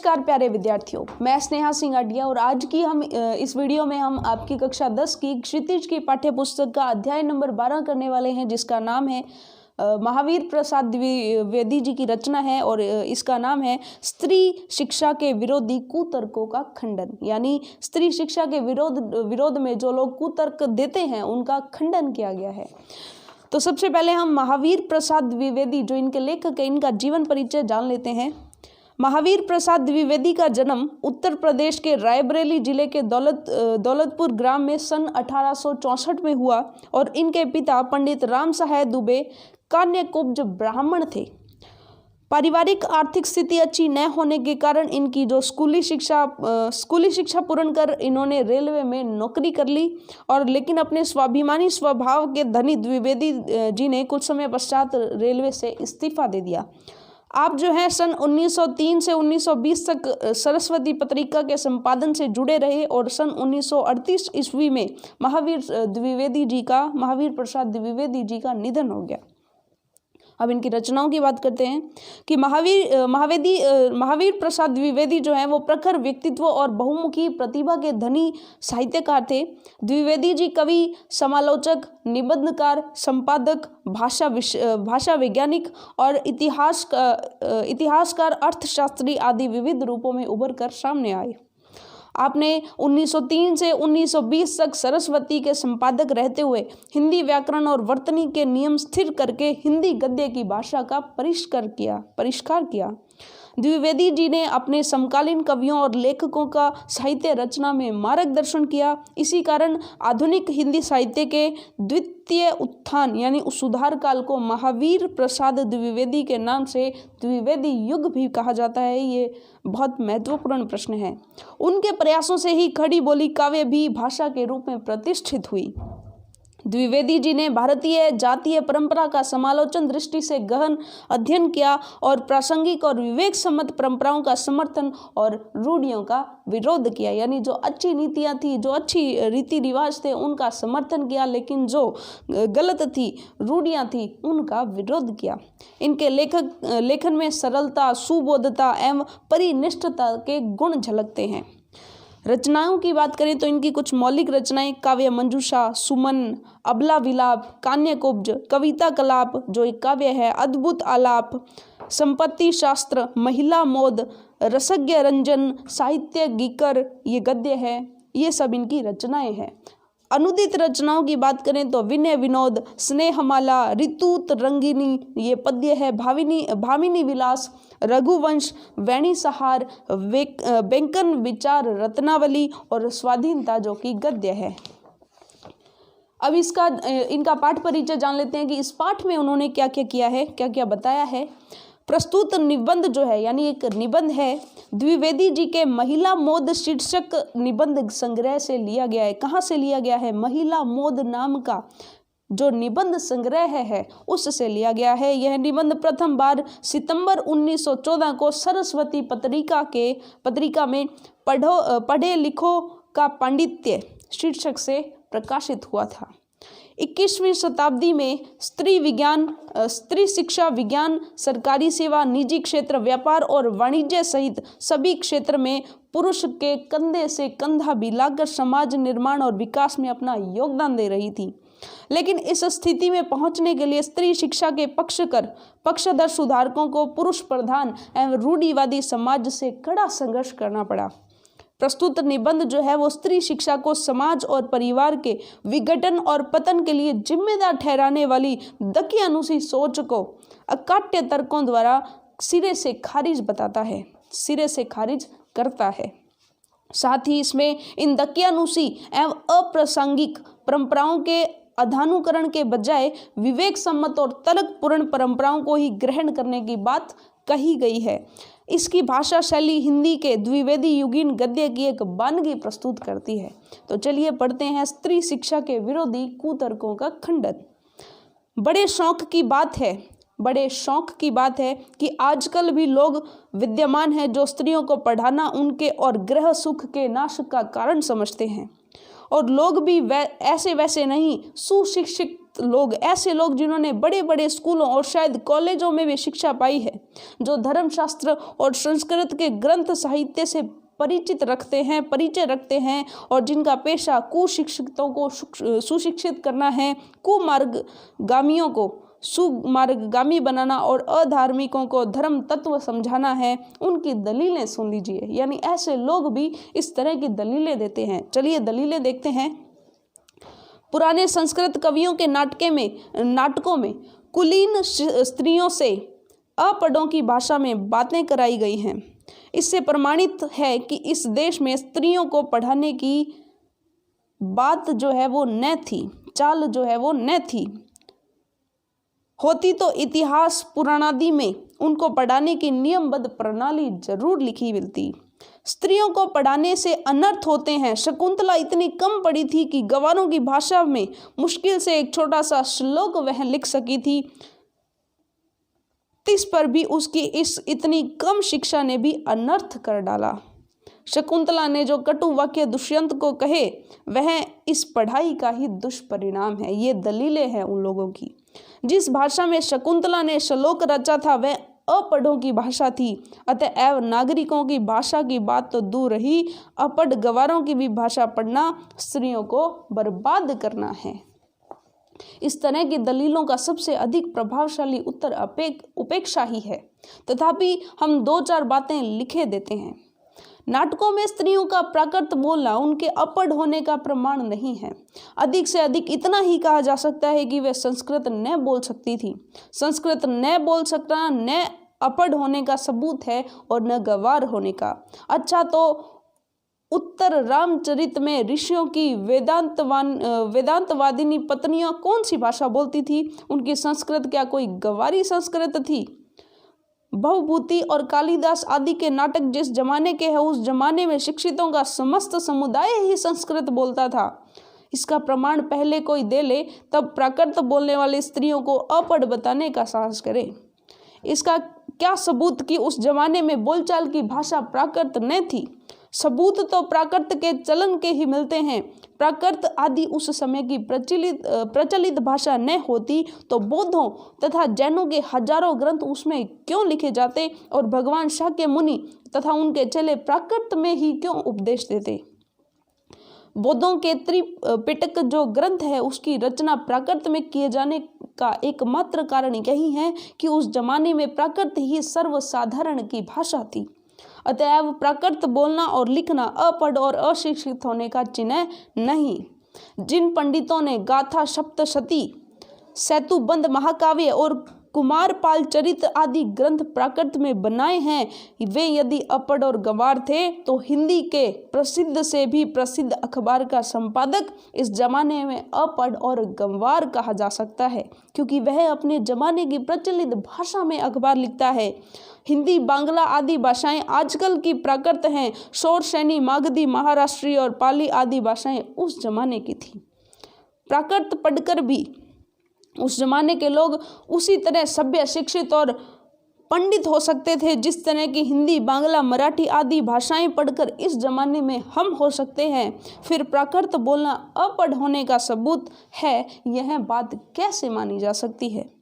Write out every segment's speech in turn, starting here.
नमस्कार प्यारे विद्यार्थियों, मैं स्नेहा सिंगाडिया और आज की इस वीडियो में हम आपकी कक्षा 10 की क्षितिज की पाठ्य पुस्तक का अध्याय नंबर 12 करने वाले हैं, जिसका नाम है महावीर प्रसाद द्विवेदी जी की रचना है और इसका नाम है स्त्री शिक्षा के विरोधी कुतर्कों का खंडन। यानी स्त्री शिक्षा के विरोध में जो लोग कुतर्क देते हैं उनका खंडन किया गया है। तो सबसे पहले हम महावीर प्रसाद द्विवेदी जो इनके लेखक है, इनका जीवन परिचय जान लेते हैं। महावीर प्रसाद द्विवेदी का जन्म उत्तर प्रदेश के रायबरेली जिले के दौलतपुर ग्राम में सन 1864 में हुआ और इनके पिता पंडित राम सहाय दुबे कान्यकुब्ज ब्राह्मण थे। पारिवारिक आर्थिक स्थिति अच्छी न होने के कारण इनकी जो स्कूली शिक्षा पूर्ण कर इन्होंने रेलवे में नौकरी कर ली और लेकिन अपने स्वाभिमानी स्वभाव के धनी द्विवेदी जी ने कुछ समय पश्चात रेलवे से इस्तीफा दे दिया। आप जो है सन 1903 से 1920 तक सरस्वती पत्रिका के संपादन से जुड़े रहे और सन 1938 ईस्वी में महावीर प्रसाद द्विवेदी जी का निधन हो गया। अब इनकी रचनाओं की बात करते हैं कि महावीर प्रसाद द्विवेदी जो है वो प्रखर व्यक्तित्व और बहुमुखी प्रतिभा के धनी साहित्यकार थे। द्विवेदी जी कवि, समालोचक, निबंधकार, संपादक, भाषा वैज्ञानिक और इतिहासकार, अर्थशास्त्री आदि विविध रूपों में उभर कर सामने आए। आपने 1903 से 1920 तक सरस्वती के संपादक रहते हुए हिंदी व्याकरण और वर्तनी के नियम स्थिर करके हिंदी गद्य की भाषा का परिष्कार किया। द्विवेदी जी ने अपने समकालीन कवियों और लेखकों का साहित्य रचना में मार्गदर्शन किया। इसी कारण आधुनिक हिंदी साहित्य के द्वितीय उत्थान यानी सुधार काल को महावीर प्रसाद द्विवेदी के नाम से द्विवेदी युग भी कहा जाता है। ये बहुत महत्वपूर्ण प्रश्न है। उनके प्रयासों से ही खड़ी बोली काव्य भी भाषा के रूप में प्रतिष्ठित हुई। द्विवेदी जी ने भारतीय जातीय परंपरा का समालोचन दृष्टि से गहन अध्ययन किया और प्रासंगिक और विवेक सम्मत परंपराओं का समर्थन और रूढ़ियों का विरोध किया। यानी जो अच्छी नीतियां थी, जो अच्छी रीति रिवाज थे, उनका समर्थन किया, लेकिन जो गलत थी, रूढ़ियां थी, उनका विरोध किया। इनके लेखन में सरलता, सुबोधता एवं परिनिष्ठता के गुण झलकते हैं। रचनाओं की बात करें तो इनकी कुछ मौलिक रचनाएं काव्य मंजूषा, सुमन, अबला विलाप, कान्यकुब्ज, कविता कलाप जो एक काव्य है, अद्भुत आलाप, संपत्ति शास्त्र, महिला मोद, रसज्ञ रंजन, साहित्य गीकर ये गद्य है। ये सब इनकी रचनाएं हैं। अनुदित रचनाओं की बात करें तो विनय विनोद, स्नेहमाला, ऋतुत रंगिनी ये पद्य है, भामिनी विलास, रघुवंश, वैणी सहार, बैंकन विचार, रत्नावली और स्वाधीनता जो कि गद्य है। अब इनका पाठ परिचय जान लेते हैं कि इस पाठ में उन्होंने क्या क्या किया है, क्या क्या बताया है। प्रस्तुत निबंध जो है यानी एक निबंध है, द्विवेदी जी के महिला मोद शीर्षक निबंध संग्रह से लिया गया है। कहाँ से लिया गया है? महिला मोद नाम का जो निबंध संग्रह है उससे लिया गया है। यह निबंध प्रथम बार सितंबर 1914 को सरस्वती पत्रिका में पढ़े लिखो का पांडित्य शीर्षक से प्रकाशित हुआ था। 21वीं शताब्दी में स्त्री शिक्षा, विज्ञान, सरकारी सेवा, निजी क्षेत्र, व्यापार और वाणिज्य सहित सभी क्षेत्र में पुरुष के कंधे से कंधा मिलाकर समाज निर्माण और विकास में अपना योगदान दे रही थी। लेकिन इस स्थिति में पहुंचने के लिए स्त्री शिक्षा के पक्षधर सुधारकों को पुरुष प्रधान एवं रूढ़िवादी समाज से कड़ा संघर्ष करना पड़ा। प्रस्तुत निबंध जो है वो स्त्री शिक्षा को समाज और परिवार के विघटन और पतन के लिए जिम्मेदार ठहराने वाली दकियानुसी सोच को अकाट्य तर्कों द्वारा सिरे से खारिज करता है। साथ ही इसमें इन दकियानुसी एवं अप्रासंगिक परंपराओं के अधानुकरण के बजाय विवेक सम्मत और तर्कपूर्ण परंपराओं को ही ग्रहण करने की बात कही गई है। इसकी भाषा शैली हिंदी के द्विवेदी युगीन गद्य की एक वानगी प्रस्तुत करती है। तो चलिए पढ़ते हैं स्त्री शिक्षा के विरोधी कुतर्कों का खंडन। बड़े शौक की बात है कि आजकल भी लोग विद्यमान हैं जो स्त्रियों को पढ़ाना उनके और गृह सुख के नाश का कारण समझते हैं। और लोग भी ऐसे वैसे नहीं, सुशिक्षित लोग, ऐसे लोग जिन्होंने बड़े बड़े स्कूलों और शायद कॉलेजों में भी शिक्षा पाई है, जो धर्मशास्त्र और संस्कृत के ग्रंथ साहित्य से परिचय रखते हैं और जिनका पेशा कुशिक्षितों को सुशिक्षित करना है, कुमार्गगामियों को सुमार्गगामी बनाना और अधार्मिकों को धर्म तत्व समझाना है, उनकी दलीलें सुन लीजिए। यानी ऐसे लोग भी इस तरह की दलीलें देते हैं। चलिए दलीलें देखते हैं। पुराने संस्कृत कवियों के नाटकों में कुलीन स्त्रियों से अपढ़ों की भाषा में बातें कराई गई हैं। इससे प्रमाणित है कि इस देश में स्त्रियों को पढ़ाने की बात जो है वो न थी, चाल जो है वो न थी। होती तो इतिहास पुराणादि में उनको पढ़ाने की नियमबद्ध प्रणाली जरूर लिखी मिलती। स्त्रियों को पढ़ाने से अनर्थ होते हैं। शकुंतला इतनी कम पढ़ी थी कि गवारों की भाषा में मुश्किल से एक छोटा सा श्लोक वह लिख सकी थी। इस पर भी उसकी इस इतनी कम शिक्षा ने भी अनर्थ कर डाला। शकुंतला ने जो कटु वाक्य दुष्यंत को कहे वह इस पढ़ाई का ही दुष्परिणाम है। ये दलीलें हैं उन लोगों की। जिस भाषा में शकुंतला ने श्लोक रचा था वह अपढ़ों की भाषा थी। अतएव नागरिकों की भाषा की बात तो दूर रही, अपढ़ गवारों की भी भाषा पढ़ना स्त्रियों को बर्बाद करना है। इस तरह की दलीलों का सबसे अधिक प्रभावशाली उत्तर उपेक्षा ही है। तथापि हम 2-4 बातें लिखे देते हैं। नाटकों में स्त्रियों का प्राकृत बोलना उनके अपढ़ होने का प्रमाण नहीं है। अधिक से अधिक इतना ही कहा जा सकता है कि वे संस्कृत न बोल सकती थी। संस्कृत न बोल सकना न अपढ़ होने का सबूत है और न गवार होने का। अच्छा, तो उत्तर रामचरित में ऋषियों की वेदांतवादिनी पत्नियां कौन सी भाषा बोलती थी? उनकी संस्कृत क्या कोई गवारी संस्कृत थी? भवभूति और कालिदास आदि के नाटक जिस जमाने के हैं उस जमाने में शिक्षितों का समस्त समुदाय ही संस्कृत बोलता था। इसका प्रमाण पहले कोई दे ले तब प्राकृत बोलने वाली स्त्रियों को अपढ़ बताने का साहस करे। इसका क्या सबूत कि उस जमाने में बोलचाल की भाषा प्राकृत न थी? सबूत तो प्राकृत के चलन के ही मिलते हैं। प्राकृत आदि उस समय की प्रचलित भाषा न होती तो बौद्धों तथा जैनों के हजारों ग्रंथ उसमें क्यों लिखे जाते और भगवान शाक्य मुनि तथा उनके चेले प्राकृत में ही क्यों उपदेश देते? बौद्धों के त्रिपिटक जो ग्रंथ है उसकी रचना प्राकृत में किए जाने का एकमात्र कारण यही है कि उस जमाने में प्राकृत ही सर्वसाधारण की भाषा थी। अतएव प्राकृत बोलना और लिखना अपढ़ और अशिक्षित होने का चिन्ह नहीं। जिन पंडितों ने गाथा, सप्तशती, सेतुबंध महाकाव्य और कुमारपाल चरित आदि ग्रंथ प्राकृत में बनाए हैं वे यदि अपढ़ और गंवार थे तो हिंदी के प्रसिद्ध से भी प्रसिद्ध अखबार का संपादक इस जमाने में अपढ़ और गंवार कहा जा सकता है, क्योंकि वह अपने जमाने की प्रचलित भाषा में अखबार लिखता है। हिंदी, बांग्ला आदि भाषाएं आजकल की प्राकृत हैं। शौरसेनी, मागधी, महाराष्ट्री और पाली आदि भाषाएं उस जमाने की थी। प्राकृत पढ़कर भी उस जमाने के लोग उसी तरह सभ्य, शिक्षित और पंडित हो सकते थे जिस तरह की हिंदी, बांग्ला, मराठी आदि भाषाएं पढ़कर इस जमाने में हम हो सकते हैं। फिर प्राकृत बोलना अपढ़ होने का सबूत है, यह बात कैसे मानी जा सकती है?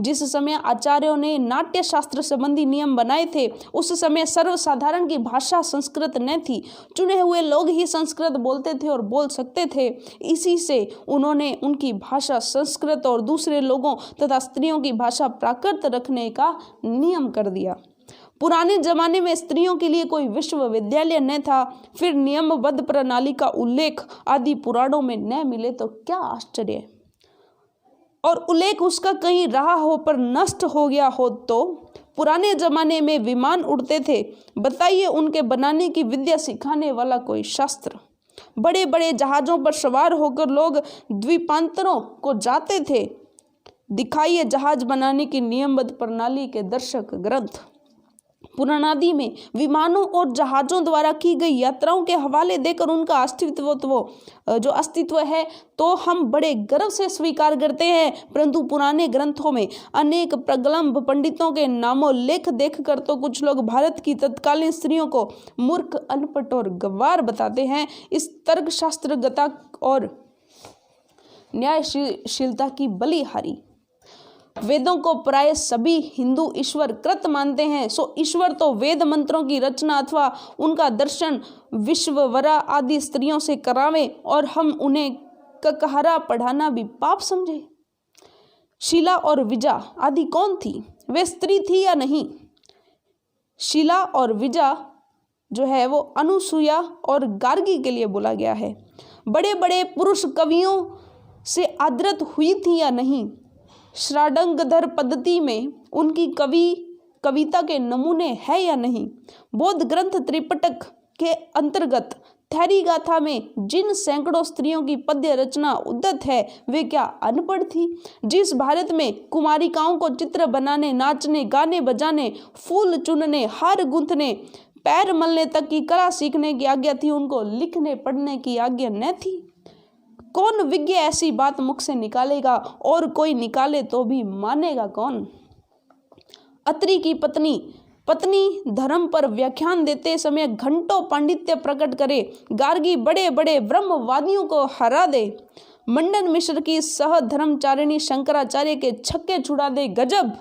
जिस समय आचार्यों ने नाट्य शास्त्र संबंधी नियम बनाए थे उस समय सर्वसाधारण की भाषा संस्कृत न थी। चुने हुए लोग ही संस्कृत बोलते थे और बोल सकते थे। इसी से उन्होंने उनकी भाषा संस्कृत और दूसरे लोगों तथा स्त्रियों की भाषा प्राकृत रखने का नियम कर दिया। पुराने जमाने में स्त्रियों के लिए कोई विश्वविद्यालय न था। फिर नियमबद्ध प्रणाली का उल्लेख आदि पुराणों में न मिले तो क्या आश्चर्य, और उल्लेख उसका कहीं रहा हो पर नष्ट हो गया हो तो। पुराने जमाने में विमान उड़ते थे, बताइए उनके बनाने की विद्या सिखाने वाला कोई शास्त्र? बड़े बड़े जहाज़ों पर सवार होकर लोग द्वीपांतरों को जाते थे, दिखाइए जहाज बनाने की नियमबद्ध प्रणाली के दर्शक ग्रंथ। पुराणादि में विमानों और जहाज़ों द्वारा की गई यात्राओं के हवाले देकर उनका अस्तित्व है तो हम बड़े गर्व से स्वीकार करते हैं, परंतु पुराने ग्रंथों में अनेक प्रगल्भ पंडितों के नामोल्लेख देखकर तो कुछ लोग भारत की तत्कालीन स्त्रियों को मूर्ख, अनपढ़ और गंवार बताते हैं। इस तर्कशास्त्रगता और न्यायशीलता की बलिहारी। वेदों को प्राय सभी हिंदू ईश्वर कृत मानते हैं, सो ईश्वर तो वेद मंत्रों की रचना अथवा उनका दर्शन विश्ववरा आदि स्त्रियों से करावे और हम उन्हें ककहरा पढ़ाना भी पाप समझे। शीला और विजा आदि कौन थी? वे स्त्री थी या नहीं? शीला और विजा जो है वो अनुसुया और गार्गी के लिए बोला गया है। बड़े बड़े पुरुष कवियों से आदृत हुई थी या नहीं? श्राडंगधर पद्धति में उनकी कविता के नमूने है या नहीं? बौद्ध ग्रंथ त्रिपिटक के अंतर्गत थैरी गाथा में जिन सैकड़ों स्त्रियों की पद्य रचना उद्धत है वे क्या अनपढ़ थी? जिस भारत में कुमारिकाओं को चित्र बनाने, नाचने, गाने बजाने, फूल चुनने, हार गूंथने, पैर मलने तक की कला सीखने की आज्ञा थी, उनको लिखने पढ़ने की आज्ञा न थी? कौन विज्ञ ऐसी बात मुख से निकालेगा? और कोई निकाले तो भी मानेगा कौन? अत्रि की पत्नी धर्म पर व्याख्यान देते समय घंटों पांडित्य प्रकट करे। गार्गी बड़े बड़े ब्रह्मवादियों को हरा दे। मंडन मिश्र की सह धर्मचारिणी शंकराचार्य के छक्के छुड़ा दे। गजब!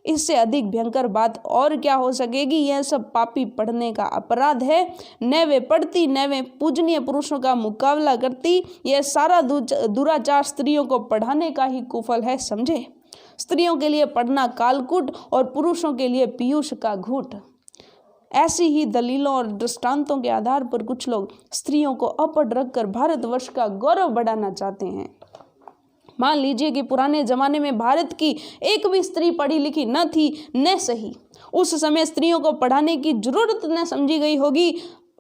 इससे अधिक भयंकर बात और क्या हो सकेगी? यह सब पापी पढ़ने का अपराध है। न वे पढ़ती न वे पूजनीय पुरुषों का मुकाबला करती। यह सारा दुराचार स्त्रियों को पढ़ाने का ही कुफल है, समझे। स्त्रियों के लिए पढ़ना कालकूट और पुरुषों के लिए पीयूष का घूट। ऐसी ही दलीलों और दृष्टांतों के आधार पर कुछ लोग स्त्रियों को अपढ़ रखकर भारतवर्ष का गौरव बढ़ाना चाहते हैं। मान लीजिए कि पुराने जमाने में भारत की एक भी स्त्री पढ़ी लिखी न थी, न सही। उस समय स्त्रियों को पढ़ाने की जरूरत न समझी गई होगी,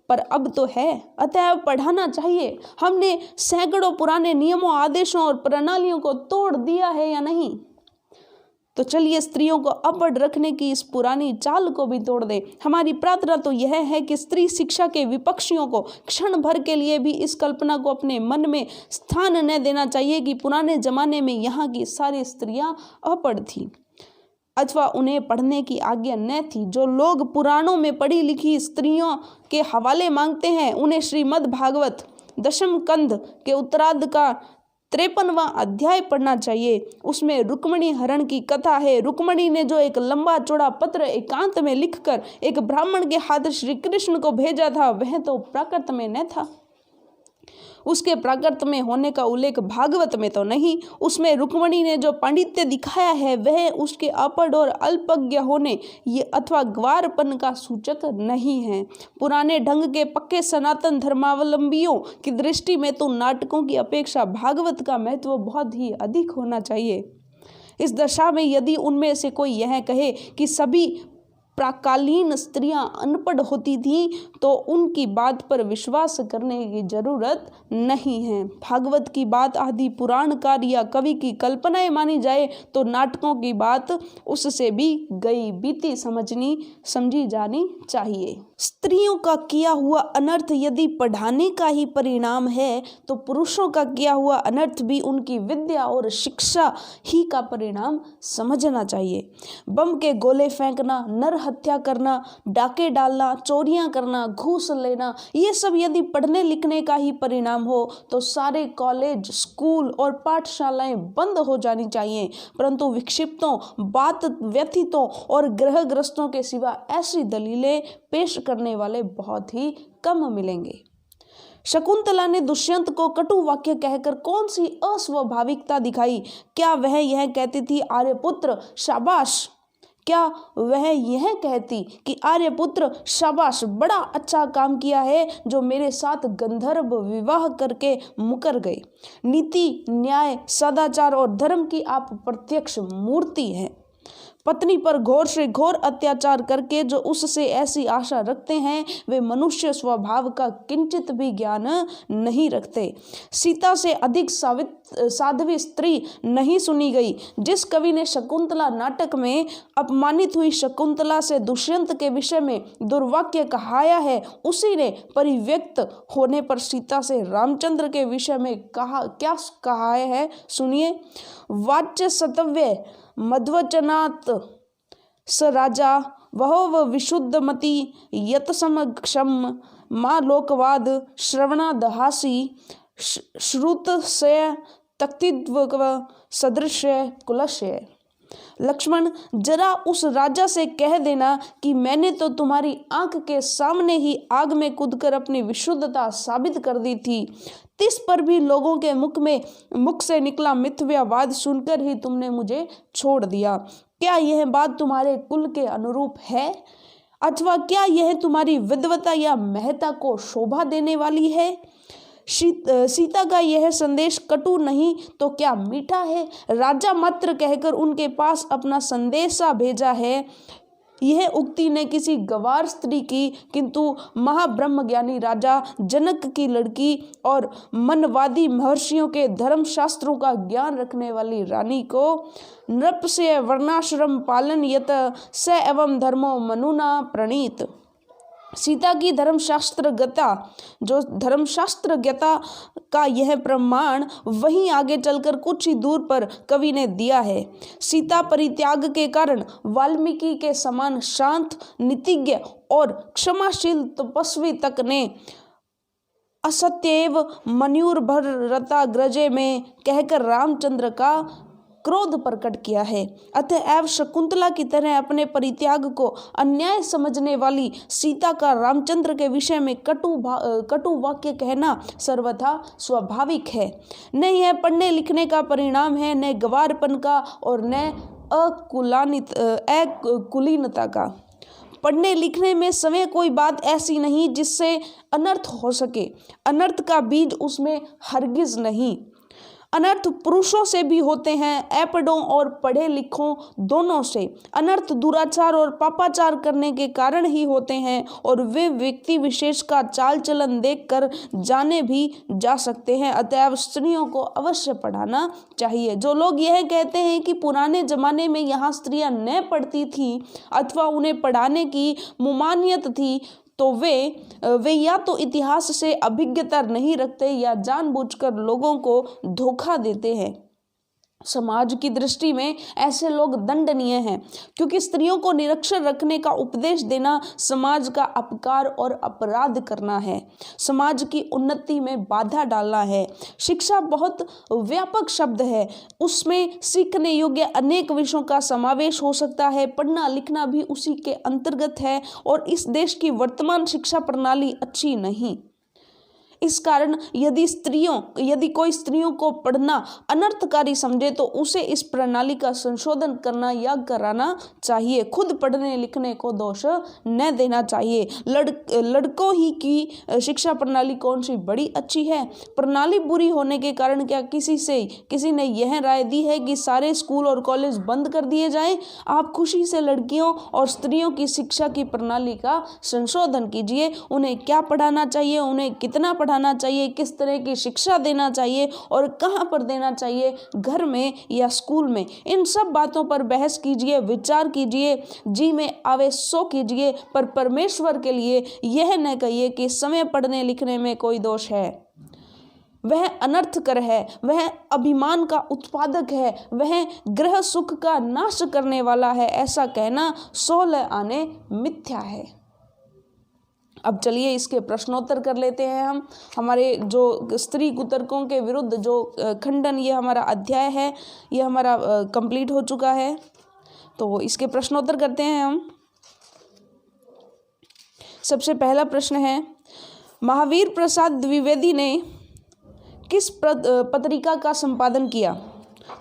पर अब तो है, अतः पढ़ाना चाहिए। हमने सैकड़ों पुराने नियमों, आदेशों और प्रणालियों को तोड़ दिया है या नहीं? तो चलिए स्त्रियों को अपढ़ रखने की इस पुरानी चाल को भी तोड़ दें। हमारी प्रार्थना तो यह है कि स्त्री शिक्षा के विपक्षियों को क्षण भर के लिए भी इस कल्पना को अपने मन में स्थान न देना चाहिए कि पुराने जमाने में यहाँ की सारी स्त्रियां अपढ़ थीं अथवा उन्हें पढ़ने की आज्ञा न थी। जो लोग पुराणों में पढ़ी लिखी स्त्रियों के हवाले मांगते हैं, उन्हें श्रीमद् भागवत दशम कंद के उत्तरार्ध का 53वां अध्याय पढ़ना चाहिए। उसमें रुक्मणी हरण की कथा है। रुक्मणी ने जो एक लंबा चौड़ा पत्र एकांत में लिखकर एक ब्राह्मण के हाथ श्री कृष्ण को भेजा था, वह तो प्राकृत में न था। उसके प्राकृत में होने का उल्लेख भागवत में तो नहीं। उसमें रुक्मणी ने जो पांडित्य दिखाया है वह उसके अपढ़ और अल्पज्ञ होने ये अथवा ग्वारपन का सूचक नहीं है। पुराने ढंग के पक्के सनातन धर्मावलंबियों की दृष्टि में तो नाटकों की अपेक्षा भागवत का महत्व बहुत ही अधिक होना चाहिए। इस दशा में यदि उनमें से कोई यह कहे कि सभी प्राकालीन स्त्रियां अनपढ़ होती थीं, तो उनकी बात पर विश्वास करने की जरूरत नहीं है। भागवत की बात आदि पुराणकार या कवि की कल्पनाएं मानी जाए तो नाटकों की बात उससे भी गई बीती समझी जानी चाहिए। स्त्रियों का किया हुआ अनर्थ यदि पढ़ाने का ही परिणाम है, तो पुरुषों का किया हुआ अनर्थ भी उनकी विद्या और शिक्षा ही का परिणाम समझना चाहिए। बम के गोले फेंकना, नर हत्या करना, डाके डालना, चोरियां करना, घूस लेना, ये सब यदि पढ़ने लिखने का ही परिणाम हो तो सारे कॉलेज, स्कूल और पाठशालाएं बंद हो जानी चाहिए। परंतु विक्षिप्तों, बात व्यथितों और ग्रहग्रस्तों के सिवा ऐसी दलीलें पेश करने वाले बहुत ही कम मिलेंगे। शकुंतला ने दुष्यंत को कटु वाक्य कहकर कौन सी अस्वाभाविकता दिखाई? क्या वह यह कहती थी, आर्यपुत्र शाबाश? क्या वह यह कहती कि आर्यपुत्र शाबाश, बड़ा अच्छा काम किया है जो मेरे साथ गंधर्व विवाह करके मुकर गए। नीति, न्याय, सदाचार और धर्म की आप प्रत्यक्ष मूर्ति हैं। पत्नी पर घोर से घोर अत्याचार करके जो उससे ऐसी आशा रखते हैं वे मनुष्य स्वभाव का किंचित भी ज्ञान नहीं रखते। सीता से अधिक साध्वी स्त्री नहीं सुनी गई। जिस कवि ने शकुंतला नाटक में अपमानित हुई शकुंतला से दुष्यंत के विषय में दुर्वाक्य कहाया है, उसी ने परिव्यक्त होने पर सीता से रामचंद्र के विषय में क्या कहा है, सुनिए। वाच्य सतव्य मध्वचनात् स राजा वह विशुद्धमति यत समक्षम माँ लोकवाद श्रवणादहासी श्रुतस्य तक्तित्व सदृश्य कुलस्य। लक्ष्मण, जरा उस राजा से कह देना कि मैंने तो तुम्हारी आंख के सामने ही आग में कूदकर अपनी विशुद्धता साबित कर दी थी। तिस पर भी लोगों के मुख से निकला मिथ्यावाद सुनकर ही तुमने मुझे छोड़ दिया। क्या यह बात तुम्हारे कुल के अनुरूप है? अथवा क्या यह तुम्हारी विद्वता या महत्ता को शोभा देने वाली है? सीता का यह संदेश कटु नहीं तो क्या मीठा है? राजा मात्र कहकर उनके पास अपना संदेशा भेजा है। यह उक्ति ने किसी गवार स्त्री की, किंतु महाब्रह्मज्ञानी राजा जनक की लड़की और मनवादी महर्षियों के धर्मशास्त्रों का ज्ञान रखने वाली रानी को नृप से वर्णाश्रम पालन यत स एवं धर्मो मनुना प्रणीत। सीता की धर्मशास्त्रज्ञता का यह प्रमाण वहीं आगे चलकर कुछ ही दूर पर कवि ने दिया है। सीता परित्याग के कारण वाल्मीकि के समान शांत, नीतिज्ञ और क्षमाशील तपस्वी तक ने असत्येव मयूरभरता ग्रजे में कहकर रामचंद्र का क्रोध प्रकट किया है। अतएव शकुंतला की तरह अपने परित्याग को अन्याय समझने वाली सीता का रामचंद्र के विषय में कटु वाक्य कहना सर्वथा स्वाभाविक है। न यह पढ़ने लिखने का परिणाम है, न गवारपन का और न अकुलीनता का। पढ़ने लिखने में समय कोई बात ऐसी नहीं जिससे अनर्थ हो सके। अनर्थ का बीज उसमें हरगिज नहीं। अनर्थ पुरुषों से भी होते हैं, ऐपड़ों और पढ़े लिखों दोनों से। अनर्थ दुराचार और पापाचार करने के कारण ही होते हैं और वे व्यक्ति विशेष का चाल चलन देखकर जाने भी जा सकते हैं। अतएव स्त्रियों को अवश्य पढ़ाना चाहिए। जो लोग यह कहते हैं कि पुराने जमाने में यहाँ स्त्रियां न पढ़ती थी अथवा उन्हें पढ़ाने की मुमानियत थी, तो वे या तो इतिहास से अभिज्ञता नहीं रखते या जानबूझकर लोगों को धोखा देते हैं। समाज की दृष्टि में ऐसे लोग दंडनीय हैं, क्योंकि स्त्रियों को निरक्षर रखने का उपदेश देना समाज का अपकार और अपराध करना है, समाज की उन्नति में बाधा डालना है। शिक्षा बहुत व्यापक शब्द है, उसमें सीखने योग्य अनेक विषयों का समावेश हो सकता है। पढ़ना लिखना भी उसी के अंतर्गत है और इस देश की वर्तमान शिक्षा प्रणाली अच्छी नहीं। इस कारण यदि कोई स्त्रियों को पढ़ना अनर्थकारी समझे तो उसे इस प्रणाली का संशोधन करना या कराना चाहिए। खुद पढ़ने लिखने को दोष न देना चाहिए। लड़कों ही की शिक्षा प्रणाली कौन सी बड़ी अच्छी है? प्रणाली बुरी होने के कारण क्या किसी ने यह राय दी है कि सारे स्कूल और कॉलेज बंद कर दिए जाएं? आप खुशी से लड़कियों और स्त्रियों की शिक्षा की प्रणाली का संशोधन कीजिए। उन्हें क्या पढ़ाना चाहिए, उन्हें कितना पढ़ाना चाहिए, किस तरह की शिक्षा देना चाहिए और कहाँ पर देना चाहिए, घर में या स्कूल में, इन सब बातों पर बहस कीजिए, विचार कीजिए, जी में आवे सो कीजिए। पर परमेश्वर के लिए यह न कहिए कि समय पढ़ने लिखने में कोई दोष है, वह अनर्थकर है, वह अभिमान का उत्पादक है, वह गृह सुख का नाश करने वाला है। ऐसा कहना 16 आने मिथ्या है। अब चलिए इसके प्रश्नोत्तर कर लेते हैं हम। हमारे जो स्त्री कुतर्कों के विरुद्ध जो खंडन, ये हमारा अध्याय है, ये हमारा कंप्लीट हो चुका है। तो इसके प्रश्नोत्तर करते हैं हम। सबसे पहला प्रश्न है, महावीर प्रसाद द्विवेदी ने किस पत्रिका का संपादन किया?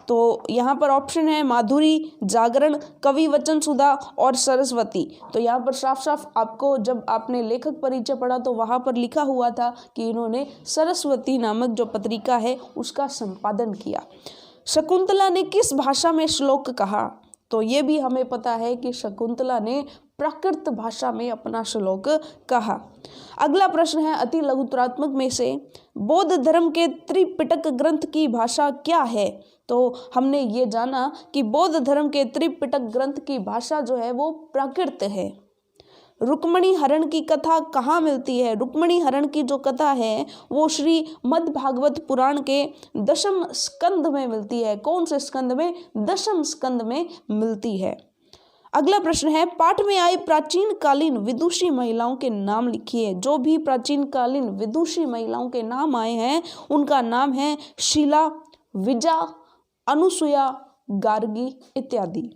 तो यहाँ पर ऑप्शन है माधुरी, जागरण, कवि वचन सुधा और सरस्वती। तो यहाँ पर साफ साफ आपको, जब आपने लेखक परिचय पढ़ा तो वहाँ पर लिखा हुआ था कि इन्होंने सरस्वती नामक जो पत्रिका है उसका संपादन किया। शकुंतला ने किस भाषा में श्लोक कहा? तो ये भी हमें पता है कि शकुंतला ने प्राकृत भाषा में अपना श्लोक कहा। अगला प्रश्न है, अति लघुतरात्मक में से बौद्ध धर्म के त्रिपिटक ग्रंथ की भाषा क्या है? तो हमने ये जाना कि बौद्ध धर्म के त्रिपिटक ग्रंथ की भाषा जो है वो प्राकृत है। रुक्मणी हरण की कथा कहाँ मिलती है? रुक्मणी हरण की जो कथा है वो श्री मद् भागवत पुराण के 10वें स्कंद में मिलती है। कौन से स्कंद में? 10वें स्कंद में मिलती है। अगला प्रश्न है, पाठ में आई प्राचीन कालीन विदुषी महिलाओं के नाम लिखिए। जो भी प्राचीन कालीन विदुषी महिलाओं के नाम आए हैं उनका नाम है शीला, विजा, अनुसुया, गार्गी इत्यादि।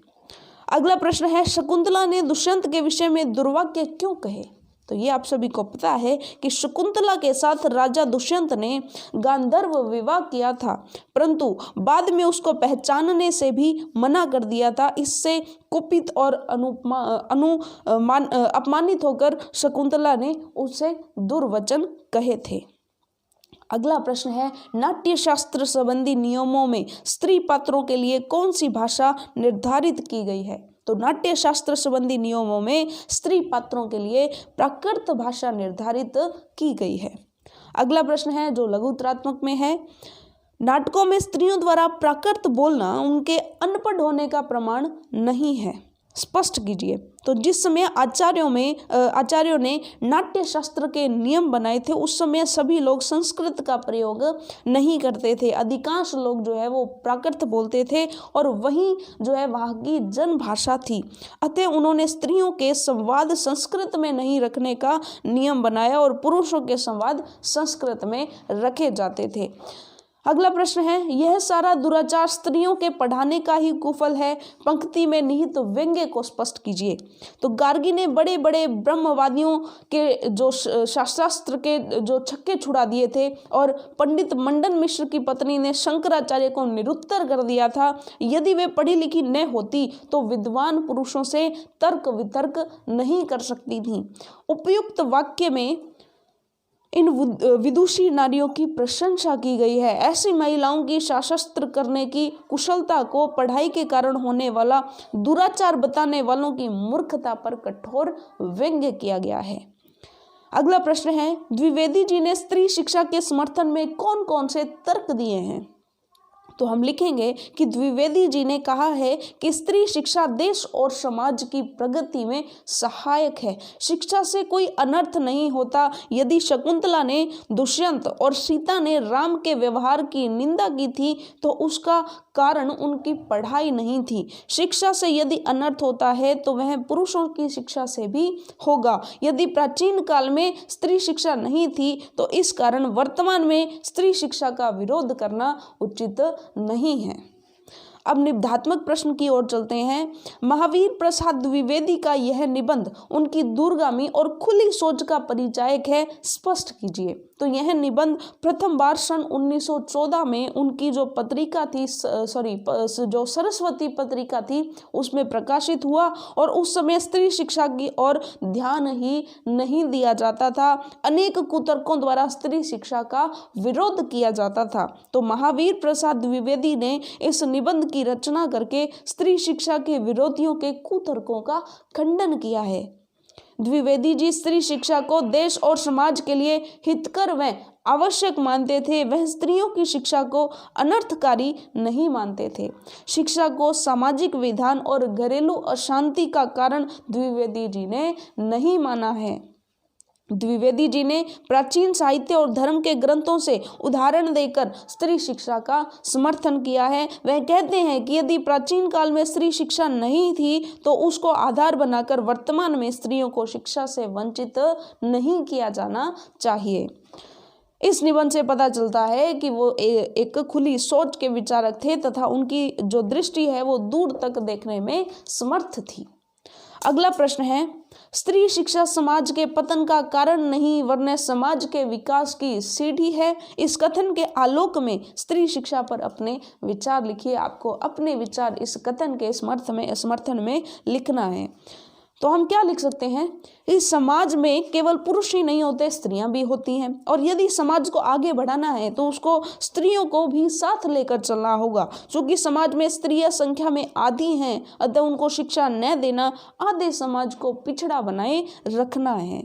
अगला प्रश्न है, शकुंतला ने दुष्यंत के विषय में दुर्वाक्य क्यों कहे? तो ये आप सभी को पता है कि शकुंतला के साथ राजा दुष्यंत ने गांधर्व विवाह किया था, परंतु बाद में उसको पहचानने से भी मना कर दिया था। इससे कुपित और अपमानित होकर शकुंतला ने उससे दुर्वचन कहे थे। अगला प्रश्न है, नाट्य शास्त्र संबंधी नियमों में स्त्री पात्रों के लिए कौन सी भाषा निर्धारित की गई है? तो नाट्य शास्त्र संबंधी नियमों में स्त्री पात्रों के लिए प्राकृत भाषा निर्धारित की गई है। अगला प्रश्न है जो लघु उत्तरात्मक में है, नाटकों में स्त्रियों द्वारा प्राकृत बोलना उनके अनपढ़ होने का प्रमाण नहीं है, स्पष्ट कीजिए। तो जिस समय आचार्यों ने नाट्य शास्त्र के नियम बनाए थे उस समय सभी लोग संस्कृत का प्रयोग नहीं करते थे। अधिकांश लोग जो है वो प्राकृत बोलते थे और वही जो है वहाँ की जन भाषा थी। अतः उन्होंने स्त्रियों के संवाद संस्कृत में नहीं रखने का नियम बनाया और पुरुषों के संवाद संस्कृत में रखे जाते थे। अगला प्रश्न है, यह सारा दुराचार स्त्रियों के पढ़ाने का ही कुफल है? पंक्ति में निहित व्यंग्य को स्पष्ट कीजिए। तो गार्गी ने बड़े बड़े ब्रह्मवादियों के जो शास्त्र के जो छक्के छुड़ा दिए थे और पंडित मंडन मिश्र की पत्नी ने शंकराचार्य को निरुत्तर कर दिया था। यदि वे पढ़ी लिखी न होती तो विद्वान पुरुषों से तर्क वितर्क नहीं कर सकती थी। उपयुक्त वाक्य में इन विदुषी नारियों की प्रशंसा की गई है। ऐसी महिलाओं की सशस्त्र करने की कुशलता को पढ़ाई के कारण होने वाला दुराचार बताने वालों की मूर्खता पर कठोर व्यंग्य किया गया है। अगला प्रश्न है, द्विवेदी जी ने स्त्री शिक्षा के समर्थन में कौन कौन से तर्क दिए हैं? तो हम लिखेंगे कि द्विवेदी जी ने कहा है कि स्त्री शिक्षा देश और समाज की प्रगति में सहायक है। शिक्षा से कोई अनर्थ नहीं होता। यदि शकुंतला ने दुष्यंत और सीता ने राम के व्यवहार की निंदा की थी तो उसका कारण उनकी पढ़ाई नहीं थी। शिक्षा से यदि अनर्थ होता है तो वह पुरुषों की शिक्षा से भी होगा। यदि प्राचीन काल में स्त्री शिक्षा नहीं थी तो इस कारण वर्तमान में स्त्री शिक्षा का विरोध करना उचित नहीं है। अब निबंधात्मक प्रश्न की ओर चलते हैं। महावीर प्रसाद द्विवेदी का यह निबंध उनकी दूरगामी और खुली सोच का परिचायक है, स्पष्ट कीजिए। तो यह निबंध प्रथम बार सन 1914 में उनकी जो पत्रिका थी जो सरस्वती पत्रिका थी उसमें प्रकाशित हुआ और उस समय स्त्री शिक्षा की ओर ध्यान ही नहीं दिया जाता था। अनेक कुतर्कों द्वारा स्त्री शिक्षा का विरोध किया जाता था। तो महावीर प्रसाद द्विवेदी ने इस निबंध की रचना करके स्त्री शिक्षा के विरोधियों के कुतर्कों का खंडन किया है। द्विवेदी जी स्त्री शिक्षा को देश और समाज के लिए हितकर व आवश्यक मानते थे। वह स्त्रियों की शिक्षा को अनर्थकारी नहीं मानते थे। शिक्षा को सामाजिक विधान और घरेलू अशांति का कारण द्विवेदी जी ने नहीं माना है। द्विवेदी जी ने प्राचीन साहित्य और धर्म के ग्रंथों से उदाहरण देकर स्त्री शिक्षा का समर्थन किया है। वह कहते हैं कि यदि प्राचीन काल में स्त्री शिक्षा नहीं थी तो उसको आधार बनाकर वर्तमान में स्त्रियों को शिक्षा से वंचित नहीं किया जाना चाहिए। इस निबंध से पता चलता है कि वो एक खुली सोच के विचारक थे तथा उनकी जो दृष्टि है वो दूर तक देखने में समर्थ थी। अगला प्रश्न है, स्त्री शिक्षा समाज के पतन का कारण नहीं वरन समाज के विकास की सीढ़ी है। इस कथन के आलोक में स्त्री शिक्षा पर अपने विचार लिखिए। आपको अपने विचार इस कथन के समर्थन में लिखना है। तो हम क्या लिख सकते हैं, इस समाज में केवल पुरुष ही नहीं होते, स्त्रियां भी होती हैं और यदि समाज को आगे बढ़ाना है तो उसको स्त्रियों को भी साथ लेकर चलना होगा। क्योंकि समाज में स्त्रियां संख्या में आधी हैं, अतः उनको शिक्षा न देना आधे समाज को पिछड़ा बनाए रखना है।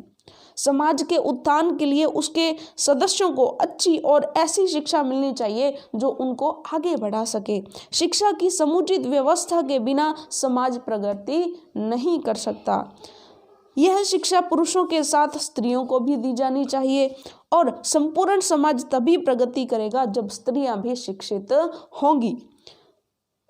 समाज के उत्थान के लिए उसके सदस्यों को अच्छी और ऐसी शिक्षा मिलनी चाहिए जो उनको आगे बढ़ा सके। शिक्षा की समुचित व्यवस्था के बिना समाज प्रगति नहीं कर सकता। यह शिक्षा पुरुषों के साथ स्त्रियों को भी दी जानी चाहिए और संपूर्ण समाज तभी प्रगति करेगा जब स्त्रियां भी शिक्षित होंगी।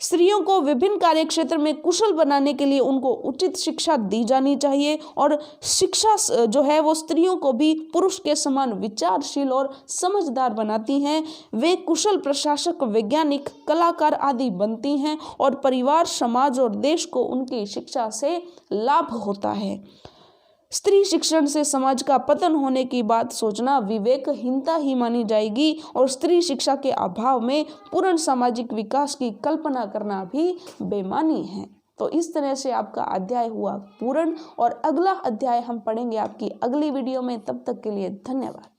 स्त्रियों को विभिन्न कार्य क्षेत्र में कुशल बनाने के लिए उनको उचित शिक्षा दी जानी चाहिए और शिक्षा जो है वो स्त्रियों को भी पुरुष के समान विचारशील और समझदार बनाती हैं। वे कुशल प्रशासक, वैज्ञानिक, कलाकार आदि बनती हैं और परिवार, समाज और देश को उनकी शिक्षा से लाभ होता है। स्त्री शिक्षण से समाज का पतन होने की बात सोचना विवेकहीनता ही मानी जाएगी और स्त्री शिक्षा के अभाव में पूर्ण सामाजिक विकास की कल्पना करना भी बेईमानी है। तो इस तरह से आपका अध्याय हुआ पूर्ण और अगला अध्याय हम पढ़ेंगे आपकी अगली वीडियो में। तब तक के लिए धन्यवाद।